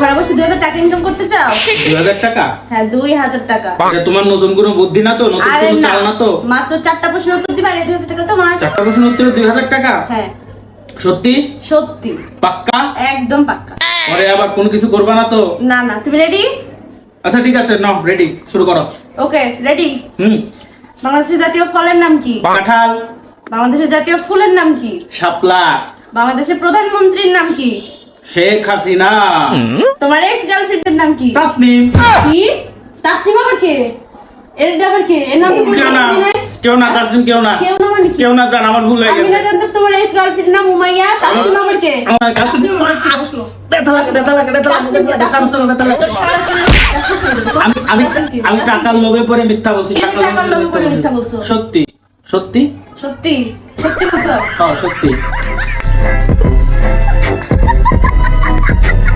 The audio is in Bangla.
ঘরে বসে 2000 টাকা ইনকাম করতে চাও? 2000 টাকা? হ্যাঁ 2000 টাকা। এটা তোমার নতুন কোনো বুদ্ধি না তো, নতুন আরে কোনো না, চাল না তো? মাত্র 4টা প্রশ্ন উত্তর দিবা, 2000 টাকা তোমার। 4টা প্রশ্ন উত্তরে 2000 টাকা? হ্যাঁ সত্যি? সত্যি পাক্কা? একদম পাক্কা। পরে আবার কোনো কিছু করবা না তো? না না, তুমি রেডি? আচ্ছা ঠিক আছে, নাও রেডি, শুরু করো। Okay ready. বাংলাদেশের জাতীয় ফলের নাম কি? কাঁঠাল। বাংলাদেশের জাতীয় ফুলের নাম কি? শাপলা। বাংলাদেশের প্রধানমন্ত্রীর নাম কি? শেখ হাসিনা। তোমার এক্স গার্লফ্রেন্ডের নাম কি? তাসনিম। কি? তাসনিম আবার কে? এর আবার কে? এর নাম তো কোনো কেউ না, তাসনিম নাই। কেউ না, তাসনিম কেউ না। কেউ না মানে কি? কেউ না, জান আমার ভুল হয়ে আমি গেছে। না জানতাম তোমার এক্স গার্লফ্রেন্ড নাম উমাইয়া, তাসনিম আবার কে? আমার তাসনিম ব্যথা লাগে, ব্যথা লাগে, ব্যথা লাগে, ব্যথা লাগে, সামনে সামনে ব্যথা লাগে। আমি আমি আমি টাকার লোভে পড়ে মিথ্যা বলছি, কেন টাকার লোভে পড়ে মিথ্যা বলছো? সত্যি সত্যি সত্যি সত্যি বলছো? হ্যাঁ সত্যি।